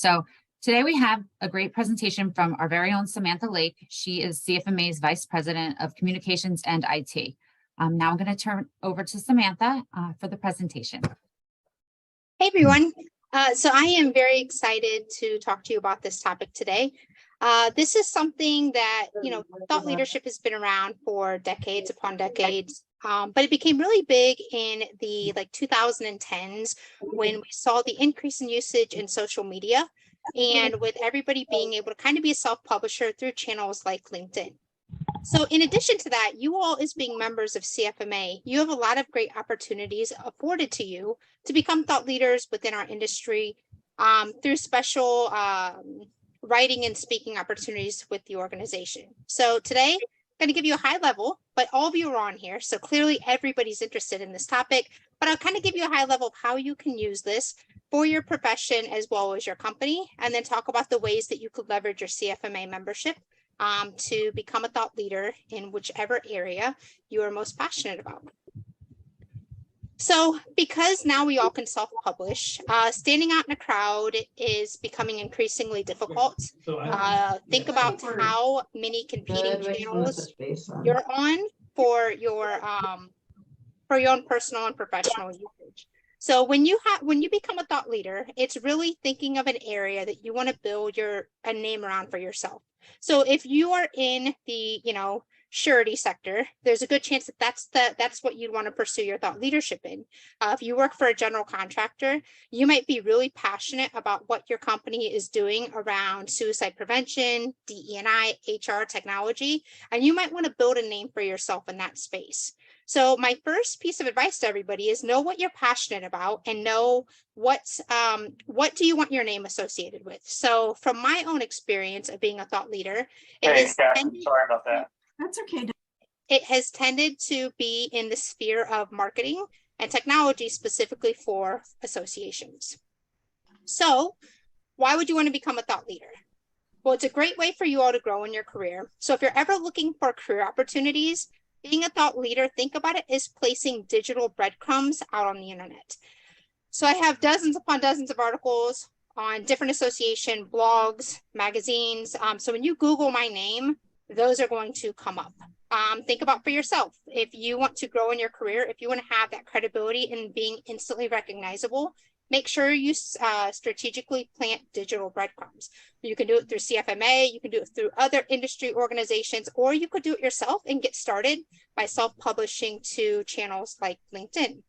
So today we have a great presentation from our very own Samantha Lake. She is CFMA's Vice President of Communications and IT. Now I'm going to turn over to Samantha for the presentation. Hey everyone. So I am very excited to talk to you about this topic today. This is something that, thought leadership has been around for decades upon decades, but it became really big in the 2010s when we saw the increase in usage in social media and with everybody being able to kind of be a self-publisher through channels like LinkedIn. So in addition to that, you all as being members of CFMA, you have a lot of great opportunities afforded to you to become thought leaders within our industry through special writing and speaking opportunities with the organization. So today, I'm going to give you a high level, but all of you are on here. So clearly everybody's interested in this topic, but I'll kind of give you a high level of how you can use this for your profession as well as your company, and then talk about the ways that you could leverage your CFMA membership to become a thought leader in whichever area you are most passionate about. So because now we all can self-publish, standing out in a crowd is becoming increasingly difficult. Think about how many competing channels you're on for your own personal and professional usage. So when you become a thought leader, it's really thinking of an area that you want to build a name around for yourself. So if you are in the, surety sector, there's a good chance that that's what you'd want to pursue your thought leadership in. If you work for a general contractor, you might be really passionate about what your company is doing around suicide prevention, DE&I, HR technology, and you might want to build a name for yourself in that space. So my first piece of advice to everybody is know what you're passionate about and know what do you want your name associated with. So from my own experience of being a thought leader, sorry about that. That's okay. It has tended to be in the sphere of marketing and technology, specifically for associations. So why would you want to become a thought leader? Well, it's a great way for you all to grow in your career. So if you're ever looking for career opportunities, being a thought leader, think about it as placing digital breadcrumbs out on the internet. So I have dozens upon dozens of articles on different association blogs, magazines. So when you Google my name, those are going to come up. Think about for yourself. If you want to grow in your career, if you want to have that credibility in being instantly recognizable, make sure you strategically plant digital breadcrumbs. You can do it through CFMA, you can do it through other industry organizations, or you could do it yourself and get started by self-publishing to channels like LinkedIn.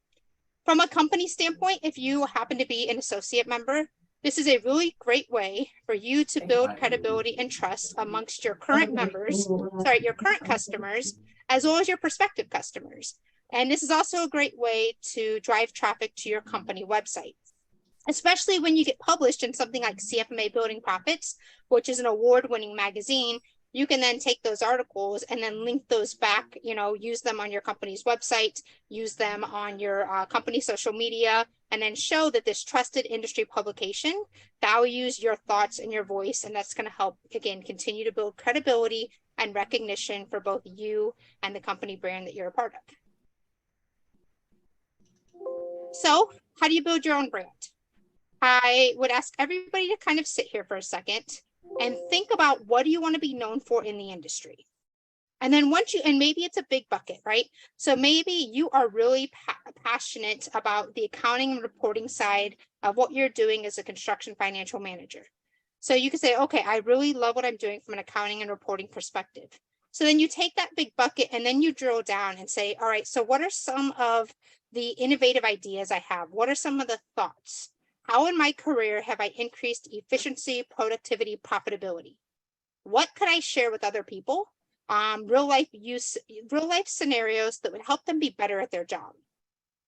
From a company standpoint, if you happen to be an associate member, this is a really great way for you to build credibility and trust amongst your current your current customers, as well as your prospective customers. And this is also a great way to drive traffic to your company website, especially when you get published in something like CFMA Building Profits, which is an award-winning magazine. You can then take those articles and then link those back, use them on your company's website, use them on your company social media, and then show that this trusted industry publication values your thoughts and your voice. And that's going to help, again, continue to build credibility and recognition for both you and the company brand that you're a part of. So how do you build your own brand? I would ask everybody to kind of sit here for a second and think about what do you want to be known for in the industry. And then and maybe it's a big bucket, right? So maybe you are really passionate about the accounting and reporting side of what you're doing as a construction financial manager. So you could say, okay, I really love what I'm doing from an accounting and reporting perspective. So then you take that big bucket and then you drill down and say, all right, so what are some of the innovative ideas I have? What are some of the thoughts? How in my career have I increased efficiency, productivity, profitability? What could I share with other people? Real life scenarios that would help them be better at their job.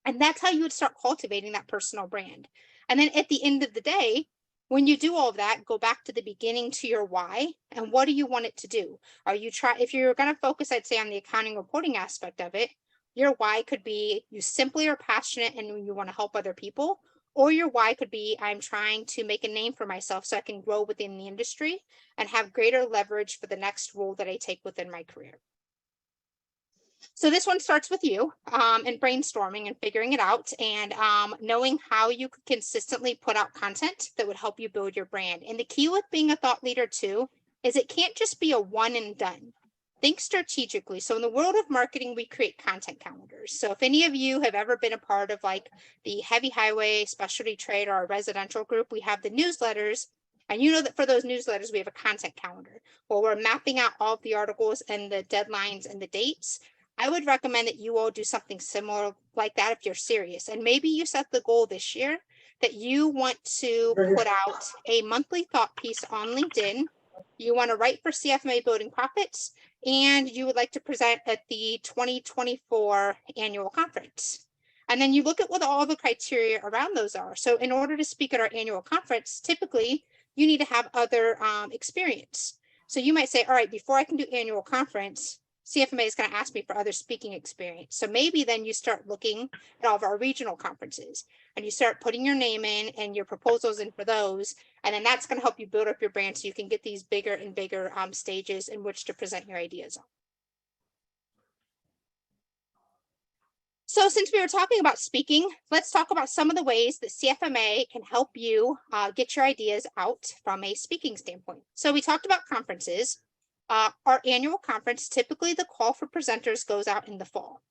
And that's how you would start cultivating that personal brand. And then at the end of the day, when you do all of that, go back to the beginning to your why and what do you want it to do? If you're going to focus, I'd say, on the accounting reporting aspect of it, your why could be you simply are passionate and you want to help other people. Or your why could be, I'm trying to make a name for myself so I can grow within the industry and have greater leverage for the next role that I take within my career. So this one starts with you and brainstorming and figuring it out and knowing how you could consistently put out content that would help you build your brand. And the key with being a thought leader too is it can't just be a one and done. Think strategically. So in the world of marketing, we create content calendars. So if any of you have ever been a part of like the heavy highway, specialty trade, or our residential group, we have the newsletters. And you know that for those newsletters, we have a content calendar where we're mapping out all of the articles and the deadlines and the dates. I would recommend that you all do something similar like that if you're serious. And maybe you set the goal this year that you want to put out a monthly thought piece on LinkedIn. You want to write for CFMA Building Profits, and you would like to present at the 2024 annual conference. And then you look at what all the criteria around those are. So in order to speak at our annual conference, typically you need to have other experience. So you might say, all right, before I can do annual conference, CFMA is going to ask me for other speaking experience. So maybe then you start looking at all of our regional conferences and you start putting your name in and your proposals in for those. And then that's going to help you build up your brand so you can get these bigger and bigger stages in which to present your ideas on. So since we were talking about speaking, let's talk about some of the ways that CFMA can help you get your ideas out from a speaking standpoint. So we talked about conferences. Our annual conference, typically the call for presenters goes out in the fall.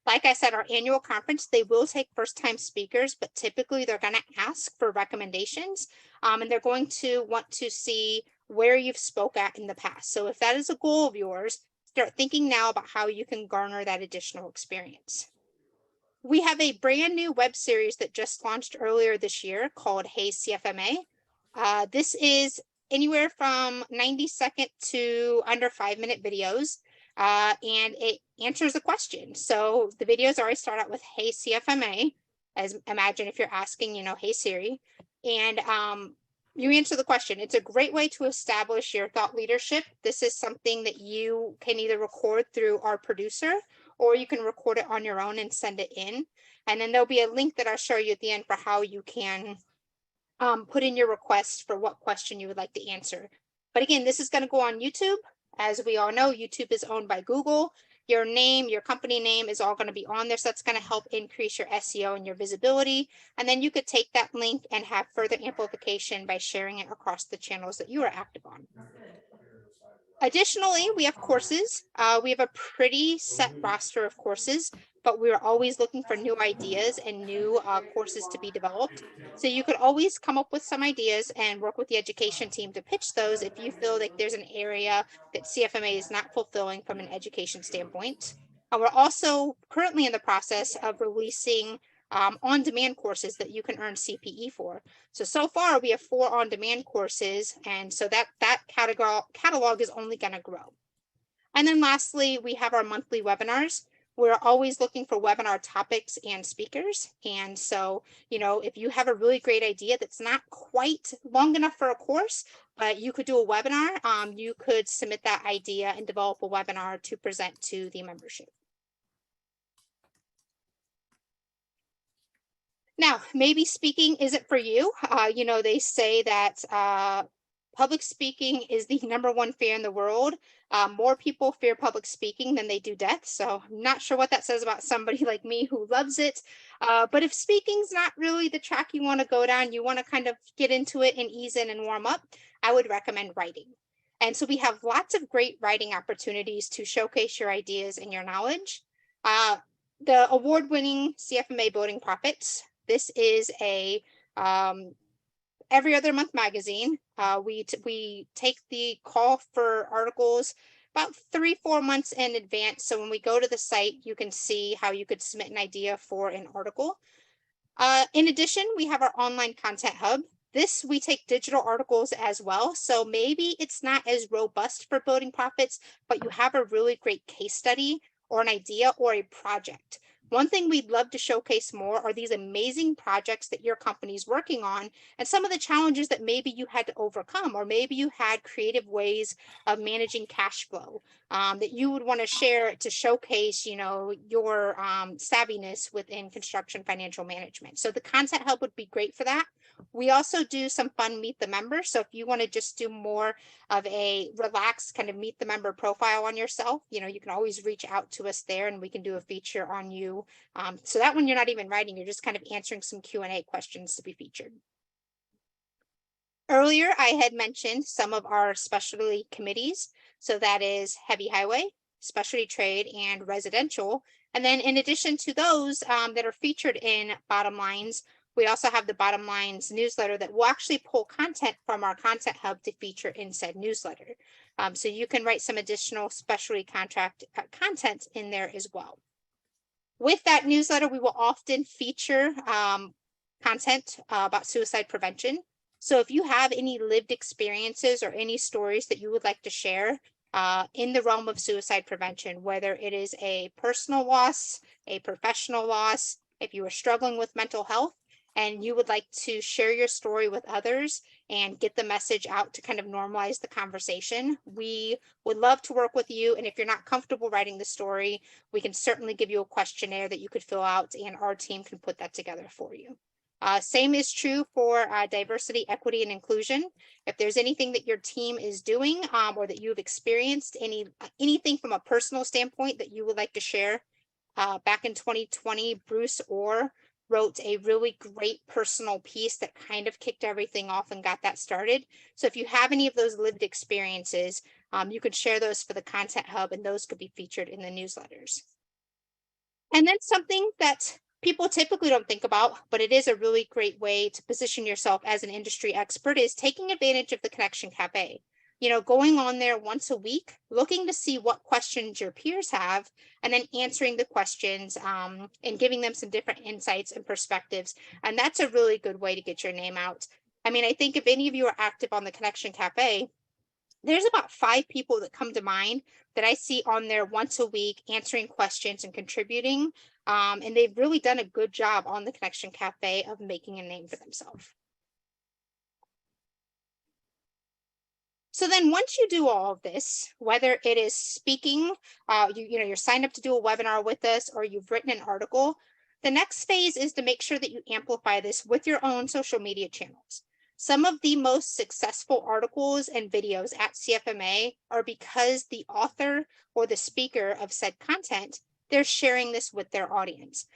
Like I said, our annual conference, they will take first-time speakers, but typically they're going to ask for recommendations, and they're going to want to see where you've spoke at in the past. So if that is a goal of yours, start thinking now about how you can garner that additional experience. We have a brand new web series that just launched earlier this year called Hey CFMA. This is anywhere from 90-second to under 5-minute videos, and it answers a question. So the videos already start out with Hey CFMA, as imagine if you're asking, Hey Siri, and you answer the question. It's a great way to establish your thought leadership. This is something that you can either record through our producer, or you can record it on your own and send it in. And then there'll be a link that I'll show you at the end for how you can put in your request for what question you would like to answer. But again, this is going to go on YouTube. As we all know, YouTube is owned by Google. Your name, your company name is all going to be on there. So that's going to help increase your SEO and your visibility. And then you could take that link and have further amplification by sharing it across the channels that you are active on. Additionally, we have courses. We have a pretty set roster of courses, but we're always looking for new ideas and new courses to be developed. So you could always come up with some ideas and work with the education team to pitch those if you feel like there's an area that CFMA is not fulfilling from an education standpoint. We're also currently in the process of releasing on-demand courses that you can earn CPE for. So far we have 4 on-demand courses, and so that catalog is only going to grow. And then lastly, we have our monthly webinars. We're always looking for webinar topics and speakers. And so, if you have a really great idea that's not quite long enough for a course, but you could do a webinar, you could submit that idea and develop a webinar to present to the membership. Now, maybe speaking isn't for you. They say that public speaking is the #1 fear in the world. More people fear public speaking than they do death. So I'm not sure what that says about somebody like me who loves it. But if speaking's not really the track you want to go down, you want to kind of get into it and ease in and warm up, I would recommend writing. And so we have lots of great writing opportunities to showcase your ideas and your knowledge. The award-winning CFMA Building Profits. This is a every other month magazine. We take the call for articles about 3-4 months in advance. So when we go to the site, you can see how you could submit an idea for an article. In addition, we have our online content hub. We take digital articles as well. So maybe it's not as robust for Building Profits, but you have a really great case study or an idea or a project. One thing we'd love to showcase more are these amazing projects that your company's working on and some of the challenges that maybe you had to overcome, or maybe you had creative ways of managing cash flow that you would want to share to showcase, your savviness within construction financial management. So the content hub would be great for that. We also do some fun meet the member. So if you want to just do more of a relaxed kind of meet the member profile on yourself, you can always reach out to us there and we can do a feature on you. So that when you're not even writing, you're just kind of answering some Q&A questions to be featured. Earlier, I had mentioned some of our specialty committees. So that is heavy highway, specialty trade, and residential. And then in addition to those that are featured in Bottom Lines, we also have the Bottom Lines newsletter that will actually pull content from our content hub to feature in said newsletter. So you can write some additional specialty content in there as well. With that newsletter, we will often feature content about suicide prevention. So if you have any lived experiences or any stories that you would like to share in the realm of suicide prevention, whether it is a personal loss, a professional loss, if you are struggling with mental health, and you would like to share your story with others and get the message out to kind of normalize the conversation, we would love to work with you. And if you're not comfortable writing the story, we can certainly give you a questionnaire that you could fill out and our team can put that together for you. Same is true for diversity, equity, and inclusion. If there's anything that your team is doing or that you've experienced, anything from a personal standpoint that you would like to share, back in 2020, Bruce Orr wrote a really great personal piece that kind of kicked everything off and got that started. So if you have any of those lived experiences, you could share those for the Content Hub and those could be featured in the newsletters. And then something that people typically don't think about, but it is a really great way to position yourself as an industry expert, is taking advantage of the Connection Cafe. Going on there once a week, looking to see what questions your peers have, and then answering the questions and giving them some different insights and perspectives. And that's a really good way to get your name out. I think if any of you are active on the Connection Cafe, there's about 5 people that come to mind that I see on there once a week answering questions and contributing. And they've really done a good job on the Connection Cafe of making a name for themselves. So then once you do all of this, whether it is speaking, you're signed up to do a webinar with us, or you've written an article, the next phase is to make sure that you amplify this with your own social media channels. Some of the most successful articles and videos at CFMA are because the author or the speaker of said content, they're sharing this with their audience.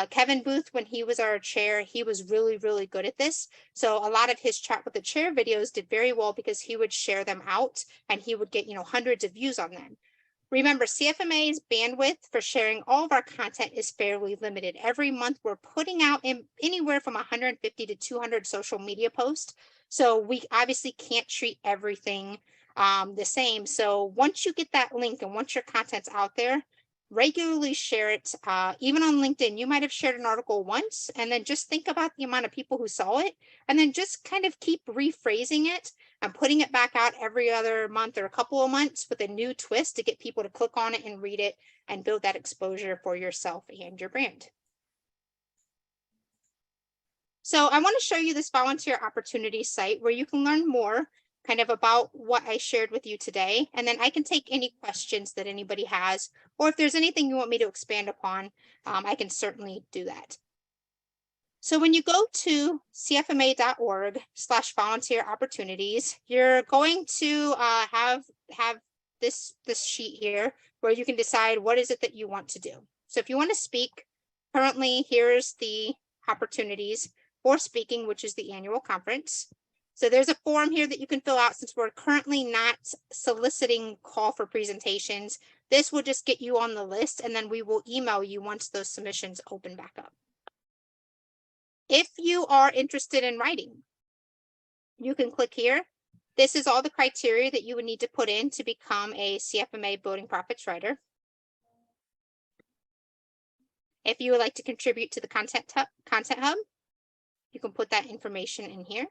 Kevin Booth, when he was our chair, he was really, really good at this. So a lot of his Chat with the Chair videos did very well because he would share them out and he would get, hundreds of views on them. Remember, CFMA's bandwidth for sharing all of our content is fairly limited. Every month, we're putting out anywhere from 150 to 200 social media posts. So we obviously can't treat everything the same. So once you get that link and once your content's out there, regularly share it. Even on LinkedIn, you might have shared an article once, and then just think about the amount of people who saw it, and then just kind of keep rephrasing it and putting it back out every other month or a couple of months with a new twist to get people to click on it and read it and build that exposure for yourself and your brand. So I want to show you this volunteer opportunity site where you can learn more kind of about what I shared with you today. And then I can take any questions that anybody has, or if there's anything you want me to expand upon, I can certainly do that. So when you go to cfma.org/volunteer opportunities, you're going to have this sheet here where you can decide what is it that you want to do. So if you want to speak, currently here's the opportunities for speaking, which is the annual conference. So there's a form here that you can fill out since we're currently not soliciting call for presentations. This will just get you on the list, and then we will email you once those submissions open back up. If you are interested in writing, you can click here. This is all the criteria that you would need to put in to become a CFMA Building Profits writer. If you would like to contribute to the Content Hub, you can put that information in here.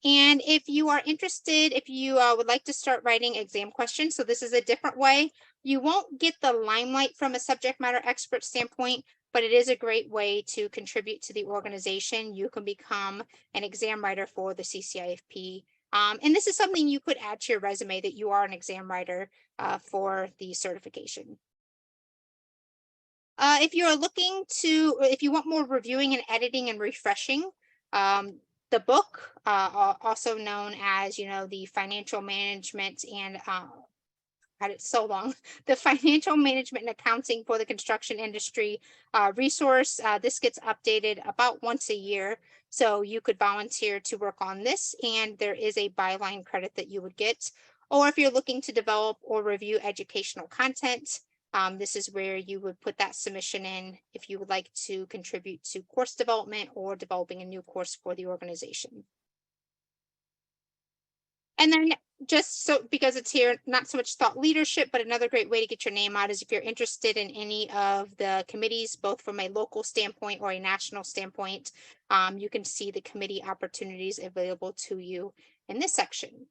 And if you are interested, if you would like to start writing exam questions, so this is a different way. You won't get the limelight from a subject matter expert standpoint, but it is a great way to contribute to the organization. You can become an exam writer for the CCIFP. And this is something you could add to your resume that you are an exam writer for the certification. If you want more reviewing and editing and refreshing, The book, also known as, the financial management and God, it's so long. The Financial Management and Accounting for the Construction Industry resource. This gets updated about once a year. So you could volunteer to work on this, and there is a byline credit that you would get. Or if you're looking to develop or review educational content, this is where you would put that submission in if you would like to contribute to course development or developing a new course for the organization. And then just so, because it's here, not so much thought leadership, but another great way to get your name out is if you're interested in any of the committees, both from a local standpoint or a national standpoint, you can see the committee opportunities available to you in this section.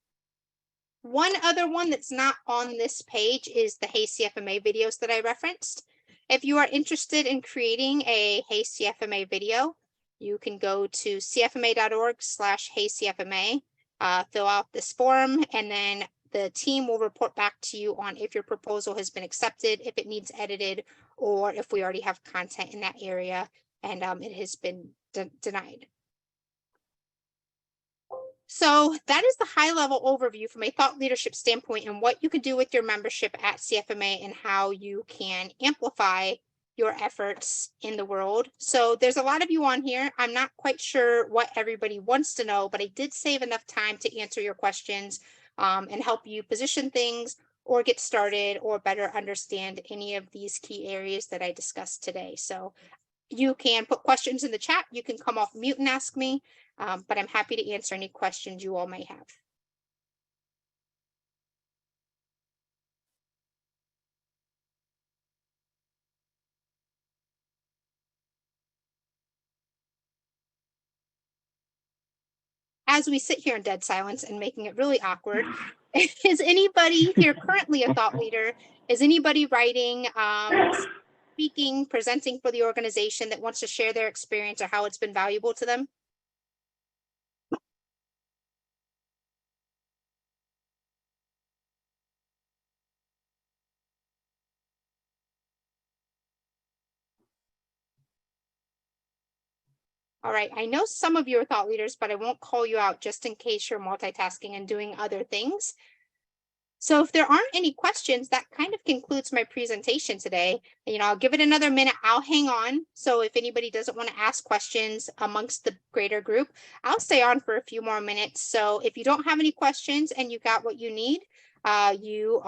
One other one that's not on this page is the Hey CFMA videos that I referenced. If you are interested in creating a Hey CFMA video, you can go to cfma.org/HeyCFMA. Fill out this form, and then the team will report back to you on if your proposal has been accepted, if it needs edited, or if we already have content in that area and it has been denied. So that is the high level overview from a thought leadership standpoint and what you can do with your membership at CFMA and how you can amplify your efforts in the world. So there's a lot of you on here. I'm not quite sure what everybody wants to know, but I did save enough time to answer your questions and help you position things or get started or better understand any of these key areas that I discussed today. So you can put questions in the chat. You can come off mute and ask me, but I'm happy to answer any questions you all may have. As we sit here in dead silence and making it really awkward, is anybody here currently a thought leader? Is anybody writing, speaking, presenting for the organization that wants to share their experience or how it's been valuable to them? All right, I know some of you are thought leaders, but I won't call you out just in case you're multitasking and doing other things. So if there aren't any questions, that kind of concludes my presentation today. I'll give it another minute. I'll hang on. So if anybody doesn't want to ask questions amongst the greater group, I'll stay on for a few more minutes. So if you don't have any questions and you got what you need, you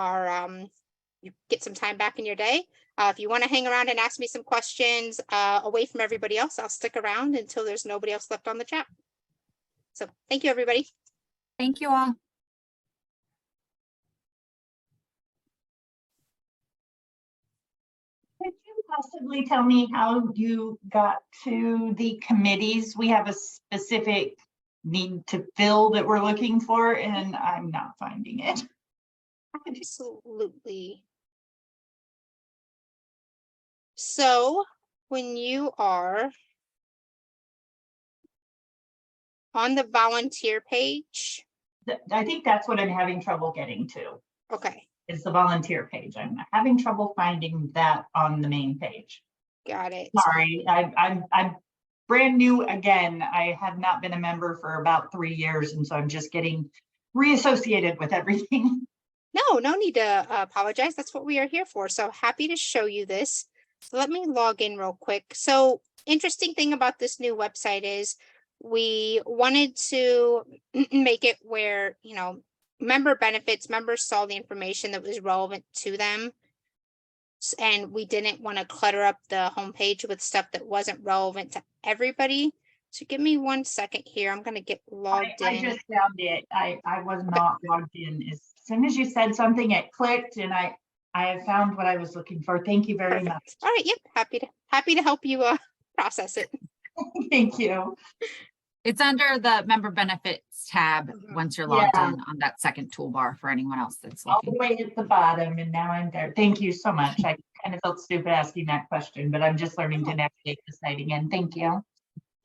get some time back in your day. If you want to hang around and ask me some questions away from everybody else, I'll stick around until there's nobody else left on the chat. So thank you, everybody. Thank you all. Could you possibly tell me how you got to the committees? We have a specific need to fill that we're looking for, and I'm not finding it. Absolutely. So when you are on the volunteer page. I think that's what I'm having trouble getting to. Okay. Is the volunteer page. I'm having trouble finding that on the main page. Got it. Sorry, I'm brand new again. I have not been a member for about 3 years, and so I'm just getting reassociated with everything. No need to apologize. That's what we are here for. So happy to show you this. So let me log in real quick. So interesting thing about this new website is we wanted to make it where, member benefits, members saw the information that was relevant to them. And we didn't want to clutter up the homepage with stuff that wasn't relevant to everybody. So give me 1 second here. I'm going to get logged in. I just found it. I was not logged in. As soon as you said something, it clicked, and I have found what I was looking for. Thank you very much. All right. Yep. Happy to help you process it. Thank you. It's under the member benefits tab once you're logged in on that second toolbar for anyone else that's All looking. the way at the bottom, and now I'm there. Thank you so much. I kind of felt stupid asking that question, but I'm just learning to navigate the site again. Thank you.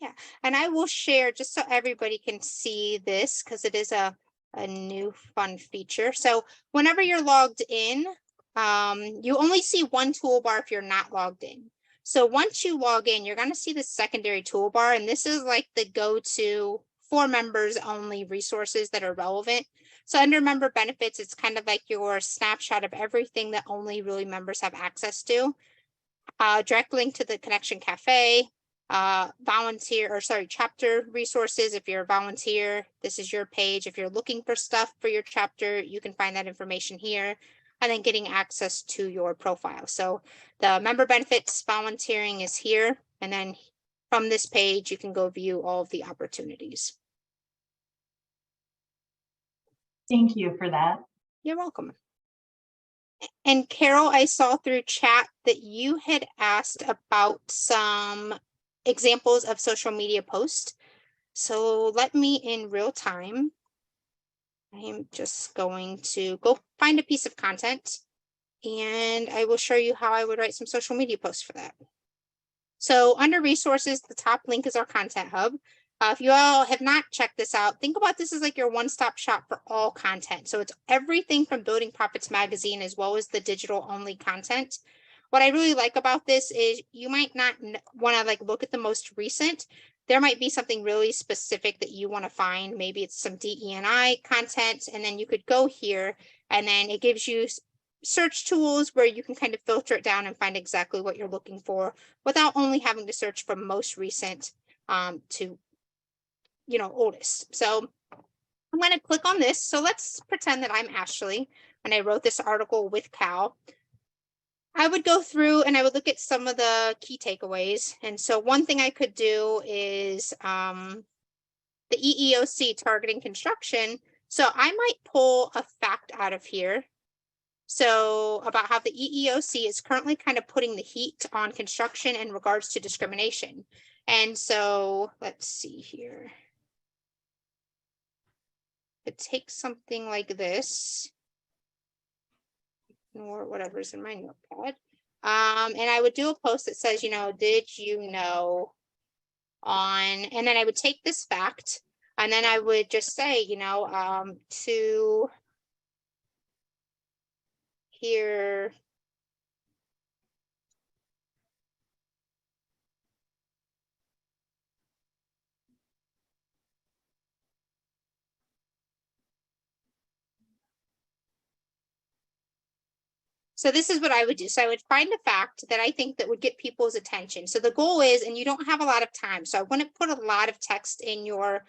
Yeah, and I will share just so everybody can see this because it is a new fun feature. So whenever you're logged in, you only see one toolbar if you're not logged in. So once you log in, you're going to see the secondary toolbar, and this is like the go-to for members only resources that are relevant. So under member benefits, it's kind of like your snapshot of everything that only really members have access to. Direct link to the Connection Cafe, chapter resources. If you're a volunteer, this is your page. If you're looking for stuff for your chapter, you can find that information here. And then getting access to your profile. So the member benefits volunteering is here. And then from this page, you can go view all of the opportunities. Thank you for that. You're welcome. And Carol, I saw through chat that you had asked about some examples of social media posts. So let me in real time. I am just going to go find a piece of content and I will show you how I would write some social media posts for that. So under resources, the top link is our content hub. If you all have not checked this out, think about this as like your one-stop shop for all content. So it's everything from Building Profits Magazine as well as the digital only content. What I really like about this is you might not want to like look at the most recent. There might be something really specific that you want to find. Maybe it's some DE&I content, and then you could go here and then it gives you search tools where you can kind of filter it down and find exactly what you're looking for without only having to search from most recent to oldest. So I'm going to click on this. So let's pretend that I'm Ashley and I wrote this article with Cal. I would go through and I would look at some of the key takeaways. And so one thing I could do is the EEOC targeting construction. So I might pull a fact out of here. So about how the EEOC is currently kind of putting the heat on construction in regards to discrimination. And so let's see here. It takes something like this or whatever's in my notepad. And I would do a post that says, did you know on, and then I would take this fact and then I would just say, to here. So this is what I would do. So I would find a fact that I think that would get people's attention. So the goal is, and you don't have a lot of time, so I wouldn't put a lot of text in your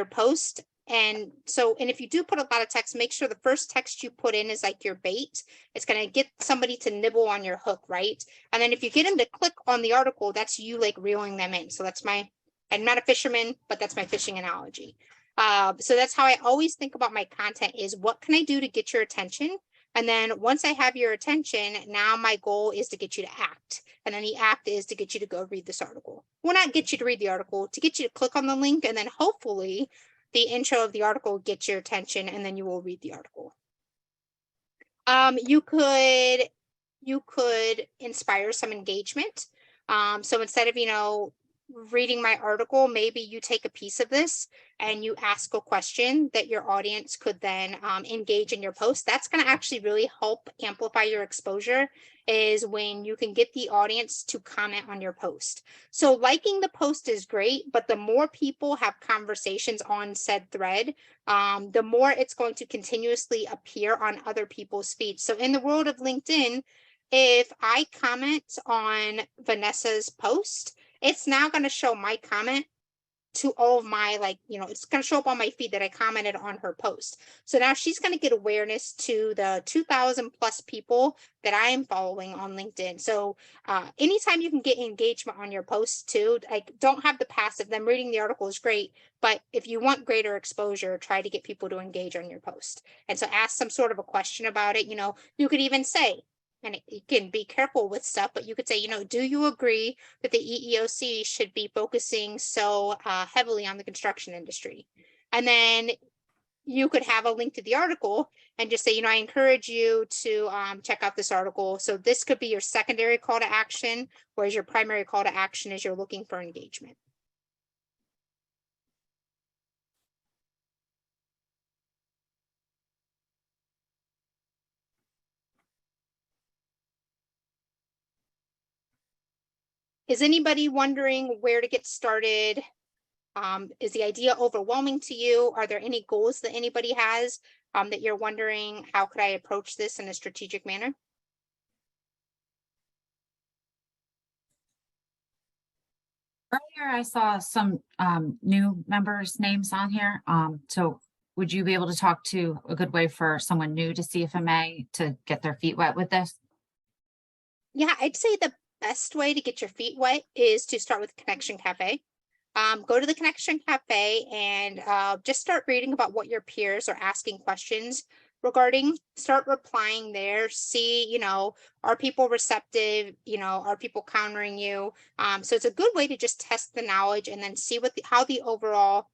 post. And if you do put a lot of text, make sure the first text you put in is like your bait. It's going to get somebody to nibble on your hook, right? And then if you get them to click on the article, that's you like reeling them in. So that's I'm not a fisherman, but that's my fishing analogy. So that's how I always think about my content is what can I do to get your attention? And then once I have your attention, now my goal is to get you to act. And then the act is to get you to go read this article. Well, not get you to read the article, to get you to click on the link. And then hopefully the intro of the article gets your attention and then you will read the article. You could inspire some engagement. So instead of, reading my article, maybe you take a piece of this and you ask a question that your audience could then engage in your post. That's going to actually really help amplify your exposure is when you can get the audience to comment on your post. So liking the post is great, but the more people have conversations on said thread, the more it's going to continuously appear on other people's feeds. So in the world of LinkedIn, if I comment on Vanessa's post, it's now going to show my comment to all of my, it's going to show up on my feed that I commented on her post. So now she's going to get awareness to the 2,000 plus people that I am following on LinkedIn. So anytime you can get engagement on your posts too, don't have the passive, them reading the article is great, but if you want greater exposure, try to get people to engage on your post. And so ask some sort of a question about it. You could even say, and you can be careful with stuff, but you could say, do you agree that the EEOC should be focusing so heavily on the construction industry? And then you could have a link to the article and just say, I encourage you to check out this article. So this could be your secondary call to action, whereas your primary call to action is you're looking for engagement. Is anybody wondering where to get started? Is the idea overwhelming to you? Are there any goals that anybody has that you're wondering, how could I approach this in a strategic manner? Earlier, I saw some new members' names on here. So would you be able to talk to a good way for someone new to CFMA to get their feet wet with this? Yeah, I'd say the best way to get your feet wet is to start with Connection Cafe. Go to the Connection Cafe and just start reading about what your peers are asking questions regarding. Start replying there. See, you know, are people receptive? You know, are people countering you? So it's a good way to just test the knowledge and then see what how the overall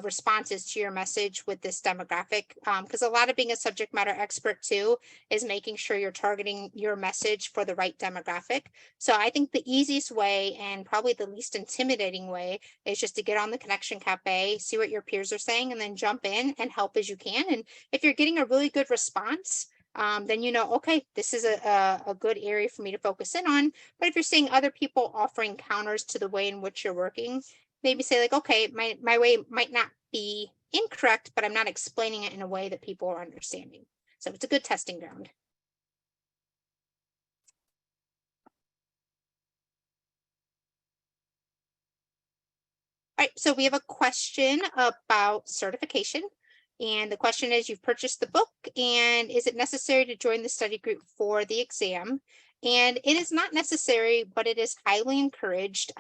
responses to your message with this demographic. Because a lot of being a subject matter expert too is making sure you're targeting your message for the right demographic. So I think the easiest way and probably the least intimidating way is just to get on the Connection Cafe, see what your peers are saying, and then jump in and help as you can. And if you're getting a really good response, then you know, okay, this is a good area for me to focus in on. But if you're seeing other people offering counters to the way in which you're working, maybe say like, okay, my way might not be incorrect, but I'm not explaining it in a way that people are understanding. So it's a good testing ground. All right, so we have a question about certification. And the question is, you've purchased the book, and is it necessary to join the study group for the exam? And it is not necessary, but it is highly encouraged.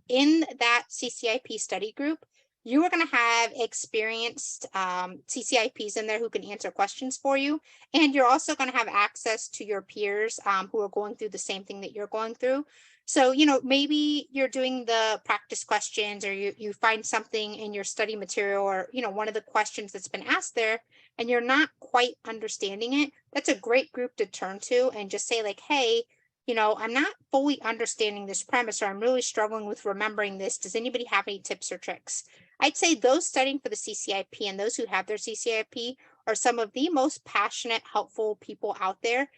In that CCIP study group, you are going to have experienced CCIPs in there who can answer questions for you. And you're also going to have access to your peers who are going through the same thing that you're going through. So, you know, maybe you're doing the practice questions, or you find something in your study material, or, you know, one of the questions that's been asked there, and you're not quite understanding it. That's a great group to turn to and just say like, hey, you know, I'm not fully understanding this premise, or I'm really struggling with remembering this. Does anybody have any tips or tricks? I'd say those studying for the CCIP and those who have their CCIP are some of the most passionate, helpful people out there.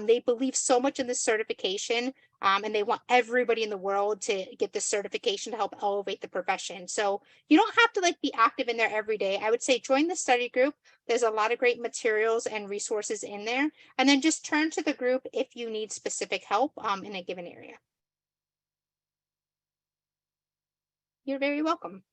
They believe so much in this certification. And they want everybody in the world to get this certification to help elevate the profession. So you don't have to like be active in there every day. I would say join the study group. There's a lot of great materials and resources in there. And then just turn to the group if you need specific help in a given area. You're very welcome.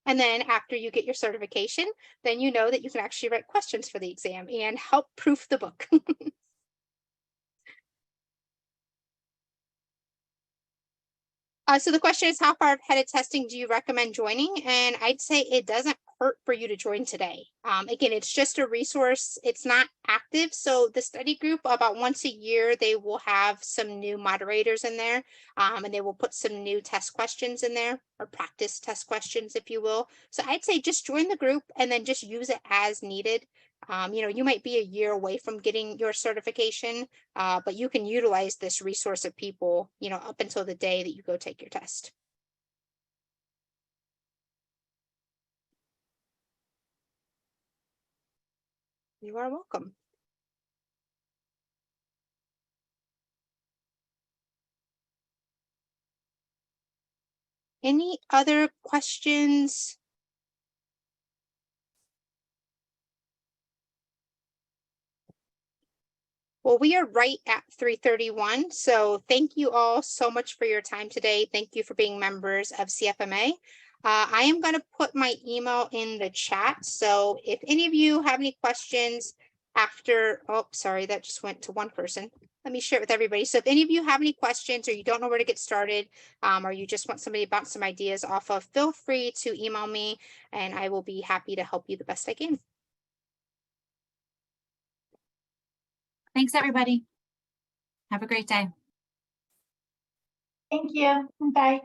And then after you get your certification, then you know that you can actually write questions for the exam and help proof the book. So the question is, how far ahead of testing do you recommend joining? And I'd say it doesn't hurt for you to join today. Again, it's just a resource. It's not active. So the study group, about once a year, they will have some new moderators in there, and they will put some new test questions in there, or practice test questions, if you will. So I'd say just join the group and then just use it as needed. You know, you might be a year away from getting your certification, but you can utilize this resource of people, you know, up until the day that you go take your test. You are welcome. Any other questions? Well, we are right at 3:31. So thank you all so much for your time today. Thank you for being members of CFMA. I am going to put my email in the chat. So if any of you have any questions after, oh, sorry, that just went to one person. Let me share it with everybody. So if any of you have any questions, or you don't know where to get started, or you just want somebody to bounce some ideas off of, feel free to email me and I will be happy to help you the best I can. Thanks, everybody. Have a great day. Thank you. Bye.